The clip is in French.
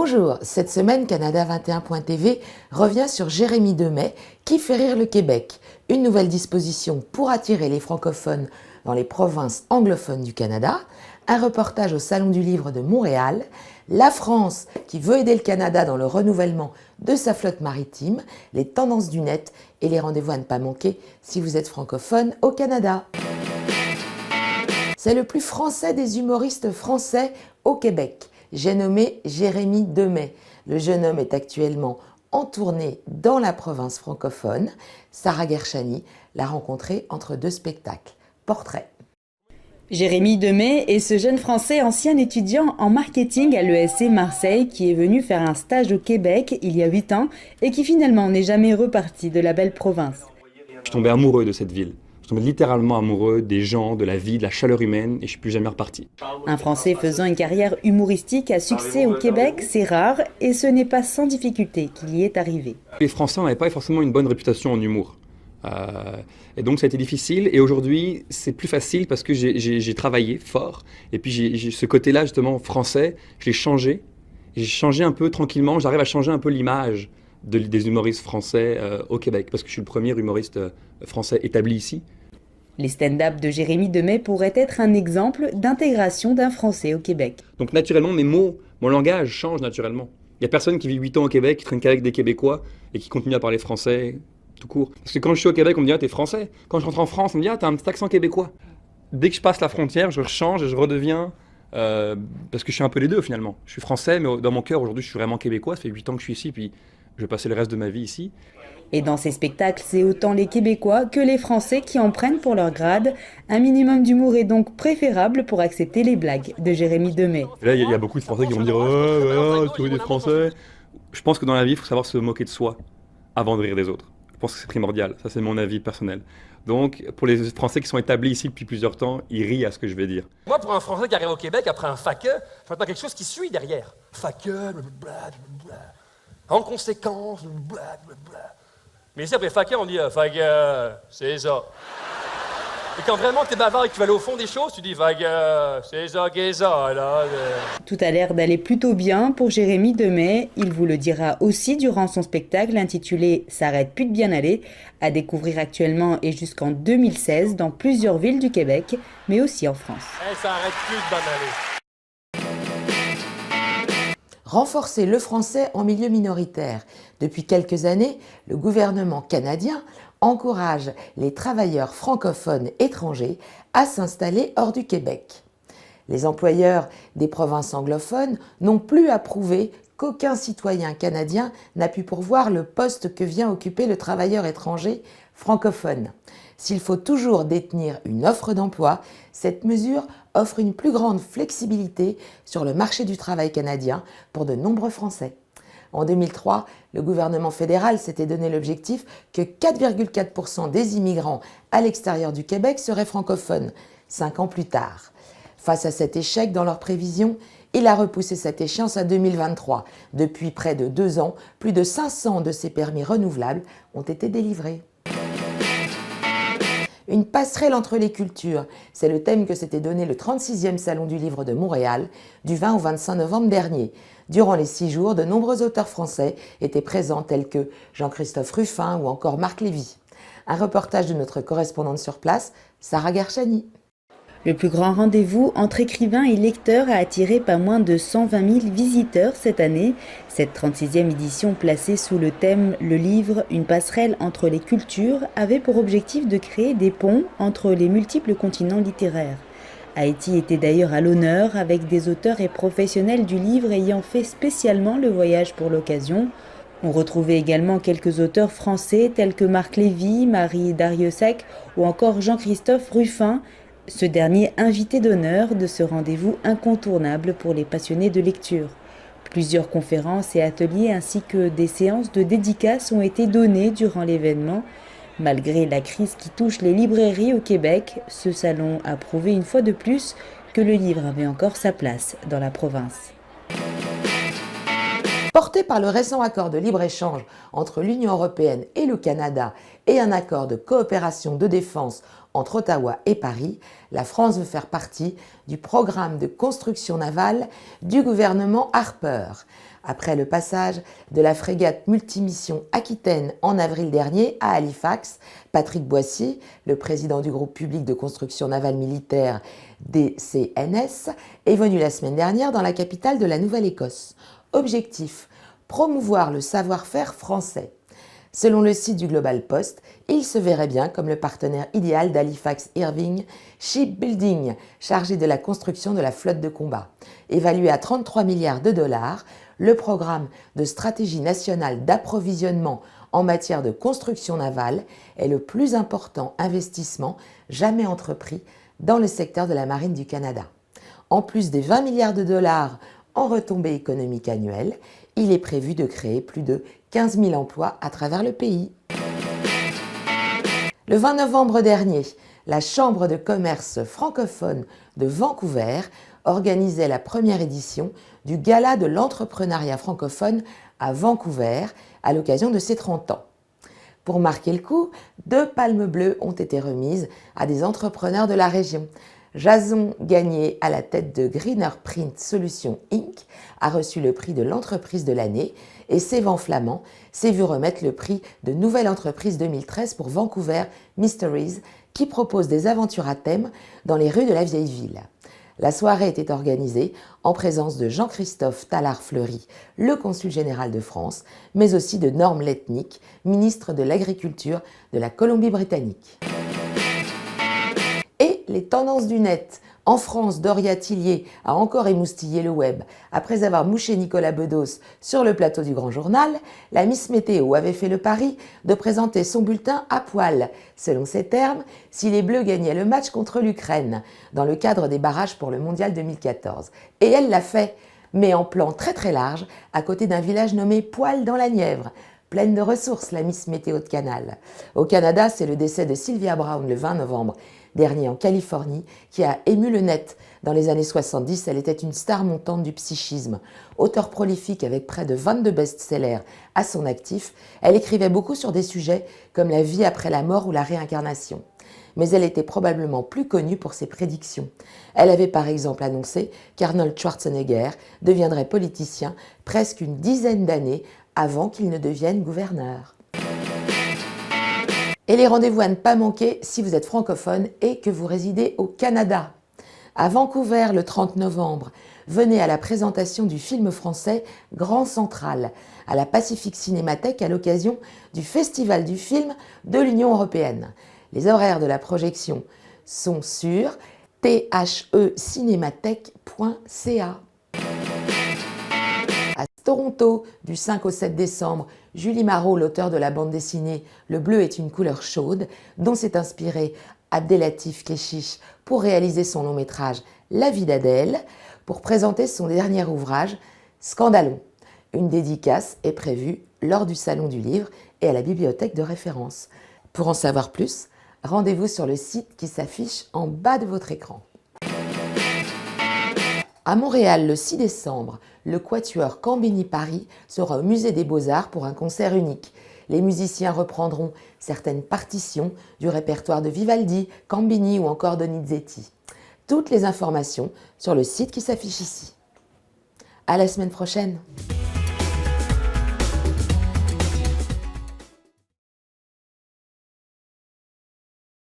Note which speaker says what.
Speaker 1: Bonjour, cette semaine Canada21.tv revient sur Jérémie Demey qui fait rire le Québec, une nouvelle disposition pour attirer les francophones dans les provinces anglophones du Canada, un reportage au Salon du Livre de Montréal, la France qui veut aider le Canada dans le renouvellement de sa flotte maritime, les tendances du net et les rendez-vous à ne pas manquer si vous êtes francophone au Canada. C'est le plus français des humoristes français au Québec. J'ai nommé Jérémie Demey. Le jeune homme est actuellement en tournée dans la province francophone. Sarah Gershani l'a rencontré entre deux spectacles. Portrait.
Speaker 2: Jérémie Demey est ce jeune Français ancien étudiant en marketing à l'ESC Marseille qui est venu faire un stage au Québec il y a 8 ans et qui finalement n'est jamais reparti de la belle province.
Speaker 3: Je suis tombé amoureux de cette ville. Je suis tombé littéralement amoureux des gens, de la vie, de la chaleur humaine et je ne suis plus jamais reparti.
Speaker 2: Un Français faisant une carrière humoristique à succès au Québec, c'est rare et ce n'est pas sans difficulté qu'il y est arrivé.
Speaker 3: Les Français n'avaient pas forcément une bonne réputation en humour. Et donc ça a été difficile et aujourd'hui c'est plus facile parce que j'ai travaillé fort et puis j'ai ce côté-là justement français, je l'ai changé. J'ai changé un peu tranquillement, j'arrive à changer un peu l'image des humoristes français au Québec parce que je suis le premier humoriste français établi ici.
Speaker 2: Les stand-up de Jérémie Demey pourraient être un exemple d'intégration d'un Français au Québec.
Speaker 3: Donc naturellement mes mots, mon langage change naturellement. Il n'y a personne qui vit 8 ans au Québec, qui traîne qu'avec des Québécois et qui continue à parler français tout court. Parce que quand je suis au Québec, on me dit « Ah, t'es français ». Quand je rentre en France, on me dit « Ah, t'as un petit accent québécois ». Dès que je passe la frontière, je change et je redeviens... parce que je suis un peu les deux finalement. Je suis français, mais dans mon cœur, aujourd'hui, je suis vraiment québécois. Ça fait 8 ans que je suis ici, puis je vais passer le reste de ma vie ici.
Speaker 2: Et dans ces spectacles, c'est autant les Québécois que les Français qui en prennent pour leur grade. Un minimum d'humour est donc préférable pour accepter les blagues de Jérémie Demey.
Speaker 3: Et là, il y a beaucoup de Français qui vont me dire « Oh, tu es des Français ». Je pense que dans la vie, il faut savoir se moquer de soi avant de rire des autres. Je pense que c'est primordial, ça c'est mon avis personnel. Donc pour les Français qui sont établis ici depuis plusieurs temps, ils rient à ce que je vais dire.
Speaker 4: Moi, pour un Français qui arrive au Québec après un fac, il faut attendre quelque chose qui suit derrière. Fac, blablabla. En conséquence, blablabla. Mais ici, après fac, on dit fac, c'est ça. Et quand vraiment t'es bavard et que tu vas aller au fond des choses, tu dis fac, c'est ça, qu'est ça, là.
Speaker 2: Tout a l'air d'aller plutôt bien pour Jérémie Demey. Il vous le dira aussi durant son spectacle intitulé « Ça arrête plus de bien aller », à découvrir actuellement et jusqu'en 2016 dans plusieurs villes du Québec, mais aussi en France.
Speaker 4: Ça arrête plus de bien aller.
Speaker 1: Renforcer le français en milieu minoritaire. Depuis quelques années, le gouvernement canadien encourage les travailleurs francophones étrangers à s'installer hors du Québec. Les employeurs des provinces anglophones n'ont plus à prouver qu'aucun citoyen canadien n'a pu pourvoir le poste que vient occuper le travailleur étranger francophone. S'il faut toujours détenir une offre d'emploi, cette mesure offre une plus grande flexibilité sur le marché du travail canadien pour de nombreux Français. En 2003, le gouvernement fédéral s'était donné l'objectif que 4,4% des immigrants à l'extérieur du Québec seraient francophones, 5 ans plus tard. Face à cet échec dans leurs prévisions, il a repoussé cette échéance à 2023. Depuis près de 2 ans, plus de 500 de ces permis renouvelables ont été délivrés. Une passerelle entre les cultures, c'est le thème que s'était donné le 36e Salon du Livre de Montréal du 20 au 25 novembre dernier. Durant les 6 jours, de nombreux auteurs français étaient présents tels que Jean-Christophe Ruffin ou encore Marc Lévy. Un reportage de notre correspondante sur place, Sarah Gershani.
Speaker 2: Le plus grand rendez-vous entre écrivains et lecteurs a attiré pas moins de 120 000 visiteurs cette année. Cette 36e édition placée sous le thème « Le livre, une passerelle entre les cultures » avait pour objectif de créer des ponts entre les multiples continents littéraires. Haïti était d'ailleurs à l'honneur avec des auteurs et professionnels du livre ayant fait spécialement le voyage pour l'occasion. On retrouvait également quelques auteurs français tels que Marc Lévy, Marie Darrieussecq ou encore Jean-Christophe Ruffin, ce dernier invité d'honneur de ce rendez-vous incontournable pour les passionnés de lecture. Plusieurs conférences et ateliers ainsi que des séances de dédicaces ont été données durant l'événement. Malgré la crise qui touche les librairies au Québec, ce salon a prouvé une fois de plus que le livre avait encore sa place dans la province.
Speaker 1: Porté par le récent accord de libre-échange entre l'Union européenne et le Canada et un accord de coopération de défense entre Ottawa et Paris, la France veut faire partie du programme de construction navale du gouvernement Harper. Après le passage de la frégate multimission Aquitaine en avril dernier à Halifax, Patrick Boissier, le président du groupe public de construction navale militaire DCNS, est venu la semaine dernière dans la capitale de la Nouvelle-Écosse. Objectif : promouvoir le savoir-faire français. Selon le site du Global Post, il se verrait bien comme le partenaire idéal d'Halifax Irving Shipbuilding, chargé de la construction de la flotte de combat. Évalué à 33 milliards de dollars, le programme de stratégie nationale d'approvisionnement en matière de construction navale est le plus important investissement jamais entrepris dans le secteur de la marine du Canada. En plus des 20 milliards de dollars en retombées économiques annuelles, il est prévu de créer plus de 15 000 emplois à travers le pays. Le 20 novembre dernier, la Chambre de commerce francophone de Vancouver organisait la première édition du Gala de l'entrepreneuriat francophone à Vancouver à l'occasion de ses 30 ans. Pour marquer le coup, 2 palmes bleues ont été remises à des entrepreneurs de la région. Jason Gagné, à la tête de Greener Print Solutions Inc., a reçu le prix de l'entreprise de l'année et Sévan Flamand s'est vu remettre le prix de Nouvelle Entreprise 2013 pour Vancouver Mysteries, qui propose des aventures à thème dans les rues de la vieille ville. La soirée était organisée en présence de Jean-Christophe Tallard-Fleury, le consul général de France, mais aussi de Norm Letnick, ministre de l'Agriculture de la Colombie-Britannique. Et les tendances du net. En France, Doria Tillier a encore émoustillé le web. Après avoir mouché Nicolas Bedos sur le plateau du Grand Journal, la Miss Météo avait fait le pari de présenter son bulletin à poil. Selon ses termes, si les Bleus gagnaient le match contre l'Ukraine, dans le cadre des barrages pour le Mondial 2014. Et elle l'a fait, mais en plan très très large, à côté d'un village nommé Poil dans la Nièvre. Pleine de ressources, la Miss Météo de Canal. Au Canada, c'est le décès de Sylvia Browne le 20 novembre dernier en Californie qui a ému le net. Dans les années 70, elle était une star montante du psychisme. Auteure prolifique avec près de 22 best-sellers à son actif, elle écrivait beaucoup sur des sujets comme la vie après la mort ou la réincarnation. Mais elle était probablement plus connue pour ses prédictions. Elle avait par exemple annoncé qu'Arnold Schwarzenegger deviendrait politicien presque une dizaine d'années avant qu'il ne devienne gouverneur. Et les rendez-vous à ne pas manquer si vous êtes francophone et que vous résidez au Canada. À Vancouver, le 30 novembre, venez à la présentation du film français Grand Central à la Pacific Cinémathèque à l'occasion du Festival du film de l'Union européenne. Les horaires de la projection sont sur thecinémathèque.ca. À Toronto, du 5 au 7 décembre, Julie Marot, l'auteur de la bande dessinée Le bleu est une couleur chaude, dont s'est inspiré Abdelatif Kechiche pour réaliser son long métrage La vie d'Adèle, pour présenter son dernier ouvrage Scandalon. Une dédicace est prévue lors du Salon du Livre et à la bibliothèque de référence. Pour en savoir plus, rendez-vous sur le site qui s'affiche en bas de votre écran. À Montréal, le 6 décembre, le quatuor Cambini Paris sera au Musée des Beaux-Arts pour un concert unique. Les musiciens reprendront certaines partitions du répertoire de Vivaldi, Cambini ou encore Donizetti. Toutes les informations sur le site qui s'affiche ici. À la semaine prochaine!